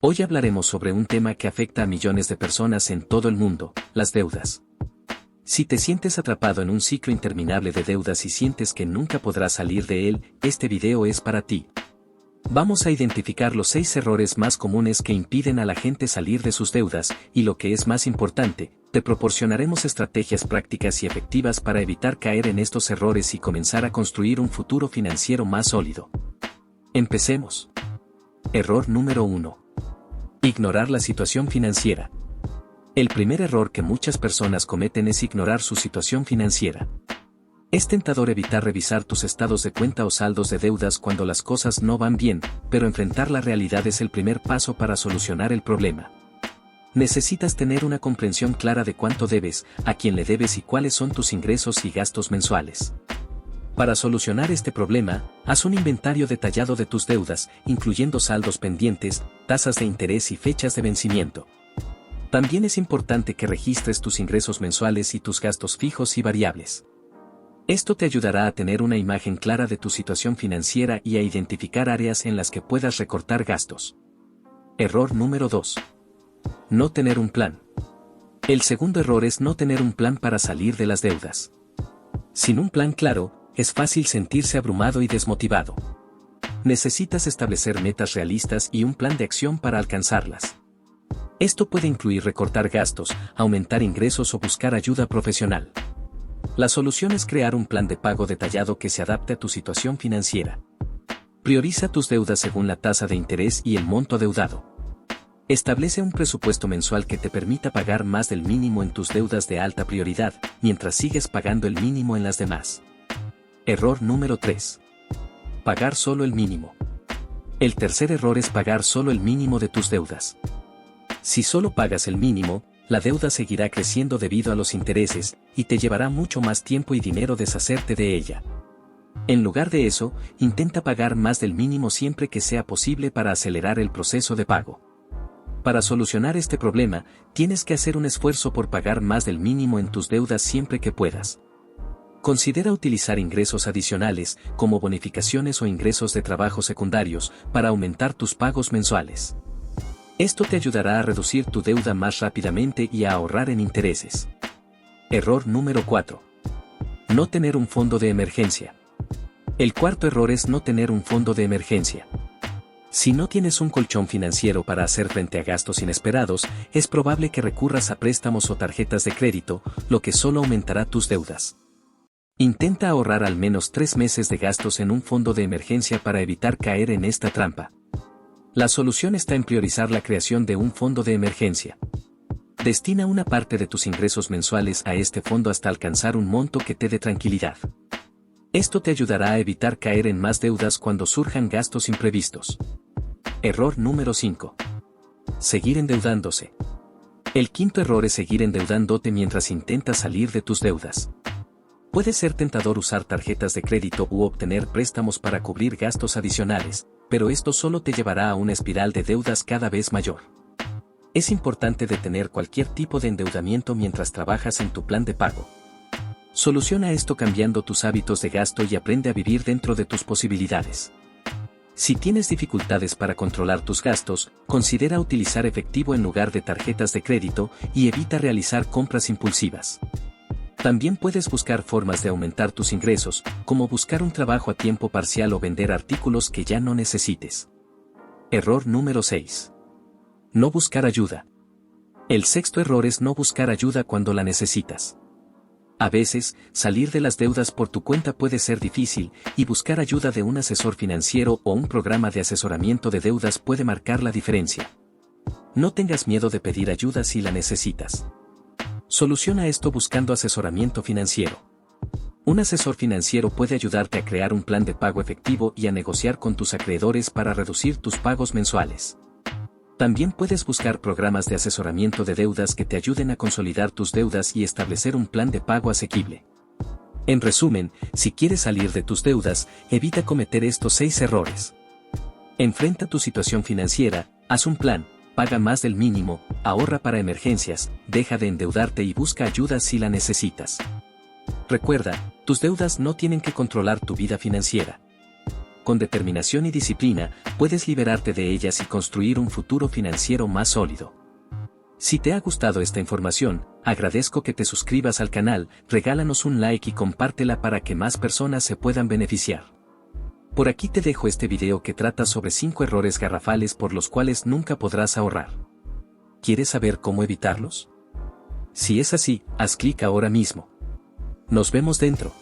Hoy hablaremos sobre un tema que afecta a millones de personas en todo el mundo, las deudas. Si te sientes atrapado en un ciclo interminable de deudas y sientes que nunca podrás salir de él, este video es para ti. Vamos a identificar los 6 errores más comunes que impiden a la gente salir de sus deudas, y lo que es más importante, te proporcionaremos estrategias prácticas y efectivas para evitar caer en estos errores y comenzar a construir un futuro financiero más sólido. Empecemos. Error número 1. Ignorar la situación financiera. El primer error que muchas personas cometen es ignorar su situación financiera. Es tentador evitar revisar tus estados de cuenta o saldos de deudas cuando las cosas no van bien, pero enfrentar la realidad es el primer paso para solucionar el problema. Necesitas tener una comprensión clara de cuánto debes, a quién le debes y cuáles son tus ingresos y gastos mensuales. Para solucionar este problema, haz un inventario detallado de tus deudas, incluyendo saldos pendientes, tasas de interés y fechas de vencimiento. También es importante que registres tus ingresos mensuales y tus gastos fijos y variables. Esto te ayudará a tener una imagen clara de tu situación financiera y a identificar áreas en las que puedas recortar gastos. Error número 2. No tener un plan. El segundo error es no tener un plan para salir de las deudas. Sin un plan claro, es fácil sentirse abrumado y desmotivado. Necesitas establecer metas realistas y un plan de acción para alcanzarlas. Esto puede incluir recortar gastos, aumentar ingresos o buscar ayuda profesional. La solución es crear un plan de pago detallado que se adapte a tu situación financiera. Prioriza tus deudas según la tasa de interés y el monto adeudado. Establece un presupuesto mensual que te permita pagar más del mínimo en tus deudas de alta prioridad, mientras sigues pagando el mínimo en las demás. Error número 3. Pagar solo el mínimo. El tercer error es pagar solo el mínimo de tus deudas. Si solo pagas el mínimo, la deuda seguirá creciendo debido a los intereses, y te llevará mucho más tiempo y dinero deshacerte de ella. En lugar de eso, intenta pagar más del mínimo siempre que sea posible para acelerar el proceso de pago. Para solucionar este problema, tienes que hacer un esfuerzo por pagar más del mínimo en tus deudas siempre que puedas. Considera utilizar ingresos adicionales, como bonificaciones o ingresos de trabajo secundarios, para aumentar tus pagos mensuales. Esto te ayudará a reducir tu deuda más rápidamente y a ahorrar en intereses. Error número 4. No tener un fondo de emergencia. El cuarto error es no tener un fondo de emergencia. Si no tienes un colchón financiero para hacer frente a gastos inesperados, es probable que recurras a préstamos o tarjetas de crédito, lo que solo aumentará tus deudas. Intenta ahorrar al menos 3 meses de gastos en un fondo de emergencia para evitar caer en esta trampa. La solución está en priorizar la creación de un fondo de emergencia. Destina una parte de tus ingresos mensuales a este fondo hasta alcanzar un monto que te dé tranquilidad. Esto te ayudará a evitar caer en más deudas cuando surjan gastos imprevistos. Error número 5. Seguir endeudándose. El quinto error es seguir endeudándote mientras intentas salir de tus deudas. Puede ser tentador usar tarjetas de crédito u obtener préstamos para cubrir gastos adicionales, pero esto solo te llevará a una espiral de deudas cada vez mayor. Es importante detener cualquier tipo de endeudamiento mientras trabajas en tu plan de pago. Soluciona esto cambiando tus hábitos de gasto y aprende a vivir dentro de tus posibilidades. Si tienes dificultades para controlar tus gastos, considera utilizar efectivo en lugar de tarjetas de crédito y evita realizar compras impulsivas. También puedes buscar formas de aumentar tus ingresos, como buscar un trabajo a tiempo parcial o vender artículos que ya no necesites. Error número 6. No buscar ayuda. El sexto error es no buscar ayuda cuando la necesitas. A veces, salir de las deudas por tu cuenta puede ser difícil, y buscar ayuda de un asesor financiero o un programa de asesoramiento de deudas puede marcar la diferencia. No tengas miedo de pedir ayuda si la necesitas. Soluciona esto buscando asesoramiento financiero. Un asesor financiero puede ayudarte a crear un plan de pago efectivo y a negociar con tus acreedores para reducir tus pagos mensuales. También puedes buscar programas de asesoramiento de deudas que te ayuden a consolidar tus deudas y establecer un plan de pago asequible. En resumen, si quieres salir de tus deudas, evita cometer estos 6 errores. Enfrenta tu situación financiera, haz un plan, paga más del mínimo, ahorra para emergencias, deja de endeudarte y busca ayuda si la necesitas. Recuerda, tus deudas no tienen que controlar tu vida financiera. con determinación y disciplina, puedes liberarte de ellas y construir un futuro financiero más sólido. Si te ha gustado esta información, agradezco que te suscribas al canal, regálanos un like y compártela para que más personas se puedan beneficiar. Por aquí te dejo este video que trata sobre 5 errores garrafales por los cuales nunca podrás ahorrar. ¿Quieres saber cómo evitarlos? Si es así, haz clic ahora mismo. Nos vemos dentro.